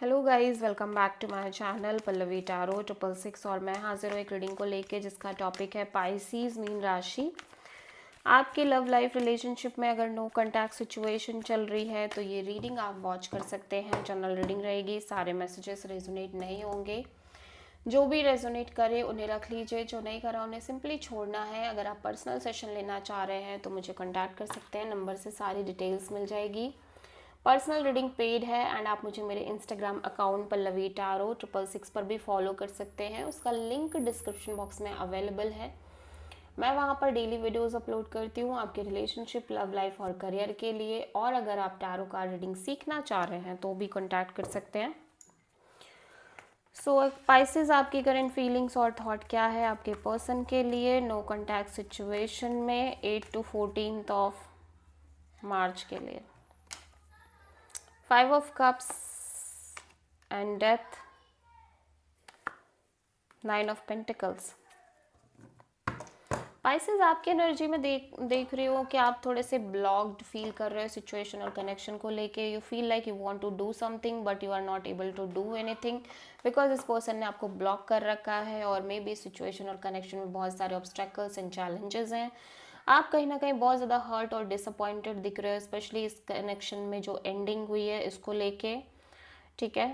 Hello guys, welcome back to my channel Pallavi tarot 666। और मैं हाजिर हूँ एक रीडिंग को लेके जिसका टॉपिक है पाइसीज मीन राशि। आपकी लव लाइफ रिलेशनशिप में अगर नो कांटेक्ट सिचुएशन चल रही है तो ये रीडिंग आप वॉच कर सकते हैं। जनरल रीडिंग रहेगी, सारे मैसेजेस रेजोनेट नहीं होंगे। जो भी रेजोनेट करे उन्हें रख लीजिए, जो नहीं करा उन्हें सिंपली छोड़ना है। अगर आप पर्सनल सेशन लेना चाह रहे हैं तो मुझे कॉन्टैक्ट कर सकते हैं, नंबर से सारी डिटेल्स मिल जाएगी। पर्सनल रीडिंग पेड है एंड आप मुझे मेरे इंस्टाग्राम अकाउंट पल्लवी टैरो 666 पर भी फॉलो कर सकते हैं। उसका लिंक डिस्क्रिप्शन बॉक्स में अवेलेबल है। मैं वहाँ पर डेली वीडियोस अपलोड करती हूँ आपके रिलेशनशिप, लव लाइफ और करियर के लिए। और अगर आप टैरो कार्ड रीडिंग सीखना चाह रहे हैं तो भी कॉन्टैक्ट कर सकते हैं। सो स्पाइसेस, आपकी करंट फीलिंग्स और थॉट क्या है आपके पर्सन के लिए नो कॉन्टैक्ट सिचुएशन में 8 to 14 ऑफ मार्च के लिए। 5 of cups and death, 9 of pentacles। Pisces, आपकी एनर्जी में देख रही हो कि आप थोड़े से ब्लॉक्ड फील कर रहे हो सिचुएशन और कनेक्शन को लेके। You feel like you want to do something but you are not able to do anything because इस पर्सन ने आपको ब्लॉक कर रखा है। और मे बी सिचुएशन और कनेक्शन में बहुत सारे ऑब्स्टेकल्स एंड चैलेंजेस हैं। आप कहीं ना कहीं बहुत ज़्यादा हर्ट और डिसअपॉइंटेड दिख रहे हो, स्पेशली इस कनेक्शन में जो एंडिंग हुई है इसको लेके। ठीक है,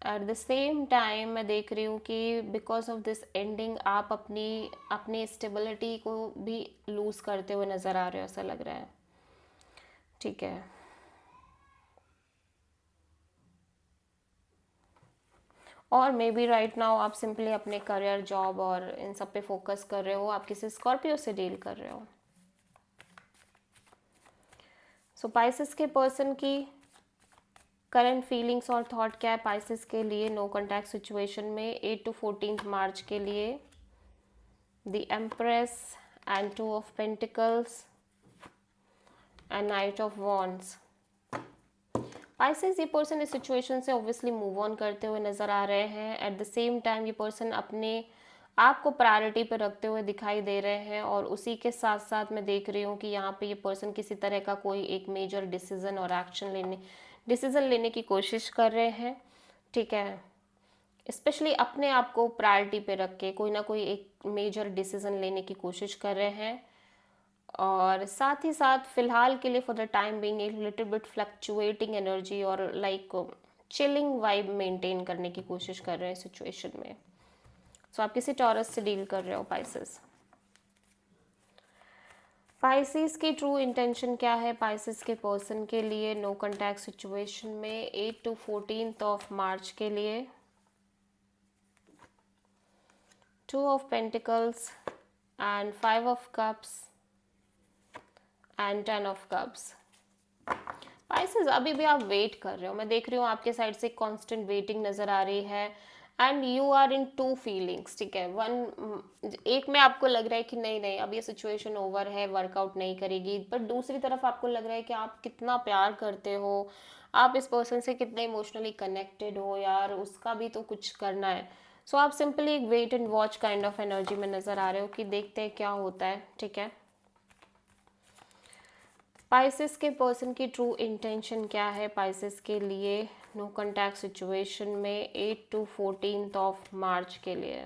एट द सेम टाइम मैं देख रही हूँ कि बिकॉज ऑफ दिस एंडिंग आप अपनी अपनी स्टेबिलिटी को भी लूज़ करते हुए नज़र आ रहे हो, ऐसा लग रहा है। ठीक है, और मे बी राइट नाउ आप सिंपली अपने करियर, जॉब और इन सब पे फोकस कर रहे हो। आप किसी स्कॉर्पियो से डील कर रहे हो। सो पाइसेस के पर्सन की करंट फीलिंग्स और थॉट क्या है पाइसेस के लिए नो कॉन्टैक्ट सिचुएशन में 8 to 14 मार्च के लिए। The empress and 2 of Pentacles and night of wands. Pisces, ये पर्सन इस सिचुएशन से ऑब्वियसली मूव ऑन करते हुए नज़र आ रहे हैं। एट द सेम टाइम ये पर्सन अपने आप को प्रायोरिटी पर रखते हुए दिखाई दे रहे हैं। और उसी के साथ साथ मैं देख रही हूँ कि यहाँ पे ये पर्सन किसी तरह का कोई एक मेजर डिसीजन लेने की कोशिश कर रहे हैं। ठीक है, स्पेशली अपने आप को प्रायोरिटी पे रख के कोई ना कोई एक मेजर डिसीजन लेने की कोशिश कर रहे हैं। और साथ ही साथ फिलहाल के लिए फॉर द टाइम बीइंग एक लिटिल बिट फ्लक्चुएटिंग एनर्जी और लाइक चिलिंग वाइब मेंटेन करने की कोशिश कर रहे हैं सिचुएशन में। सो आप किसी टॉरस से डील कर रहे हो पाइसेस। पाइसेस की ट्रू इंटेंशन क्या है पाइसेस के पर्सन के लिए नो कॉन्टैक्ट सिचुएशन में 8 to 14 ऑफ मार्च के लिए। 2 of Pentacles and 5 of Cups and 10 of cups. Pisces, अभी भी आप वेट कर रहे हो। मैं देख रही हूँ आपके साइड से कांस्टेंट वेटिंग नज़र आ रही है and you are into feelings. ठीक है, एक में आपको लग रहा है कि नहीं नहीं अब ये सिचुएशन ओवर है, वर्कआउट नहीं करेगी, बट दूसरी तरफ आपको लग रहा है कि आप कितना प्यार करते हो, आप इस पर्सन से कितने इमोशनली कनेक्टेड हो यार, उसका भी तो कुछ करना है। सो आप सिंपली एक wait and watch kind of energy में नज़र आ रहे हो कि देखते हैं क्या होता है। ठीक है, पाइसेस के पर्सन की ट्रू इंटेंशन क्या है पाइसेस के लिए नो कॉन्टैक्ट सिचुएशन में 8 to 14 ऑफ मार्च के लिए।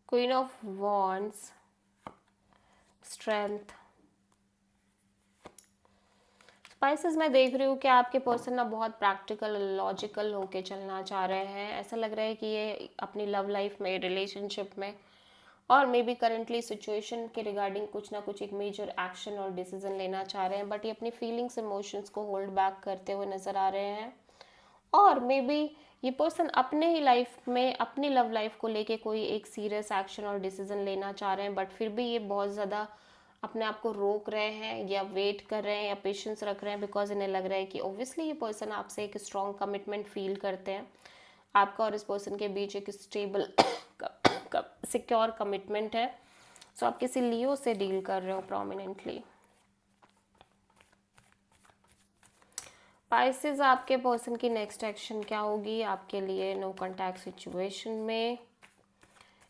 Queen of wands, strength. Spices, मैं देख रही हूँ कि आपके पर्सन ना बहुत प्रैक्टिकल लॉजिकल होके चलना चाह रहे हैं। ऐसा लग रहा है कि ये अपनी लव लाइफ में, रिलेशनशिप में और मे बी करेंटली सिचुएशन के रिगार्डिंग कुछ ना कुछ एक मेजर एक्शन और डिसीजन लेना चाह रहे हैं, बट ये अपनी फीलिंग्स, इमोशंस को होल्ड बैक करते हुए नज़र आ रहे हैं। और मे बी ये पर्सन अपने ही लाइफ में, अपनी लव लाइफ को लेके कोई एक सीरियस एक्शन और डिसीजन लेना चाह रहे हैं, बट फिर भी ये बहुत ज़्यादा अपने आप को रोक रहे हैं या वेट कर रहे हैं या पेशेंस रख रहे हैं बिकॉज इन्हें लग रहा है कि ऑब्वियसली ये पर्सन आपसे एक स्ट्रॉन्ग कमिटमेंट फील करते हैं। आपका और इस पर्सन के बीच एक स्टेबल सिक्योर कमिटमेंट है। सो आप किसी लियो से डील कर रहे हो प्रोमिनेंटली। पाइसेस, आपके पर्सन की नेक्स्ट एक्शन क्या होगी आपके लिए नो कॉन्टैक्ट सिचुएशन में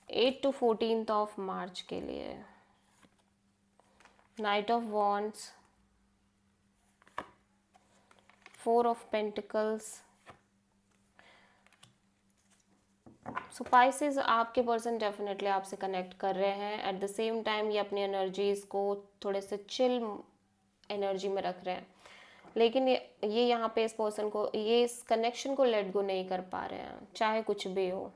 8 to 14 ऑफ मार्च के लिए। Night of wands, 4 of pentacles. So Pisces, आपके पर्सन डेफिनेटली आपसे कनेक्ट कर रहे हैं। एट द सेम टाइम ये अपनी एनर्जीज को थोड़े से चिल एनर्जी में रख रहे हैं, लेकिन ये यहाँ पे इस पर्सन को, ये इस कनेक्शन को लेट गो नहीं कर पा रहे हैं, चाहे कुछ भी हो।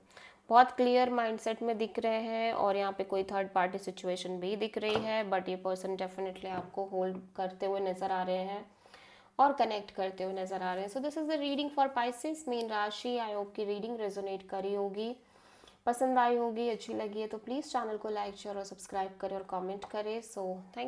बहुत क्लियर माइंडसेट में दिख रहे हैं, और यहाँ पे कोई थर्ड पार्टी सिचुएशन भी दिख रही है, बट ये पर्सन डेफिनेटली आपको होल्ड करते हुए नज़र आ रहे हैं और कनेक्ट करते हुए नज़र आ रहे हैं। So this is the reading for Pisces mean राशि। आई होप की रीडिंग रेजोनेट करी होगी, पसंद आई होगी, अच्छी लगी है तो प्लीज़ चैनल को लाइक शेयर और सब्सक्राइब करें और कमेंट करें। So thank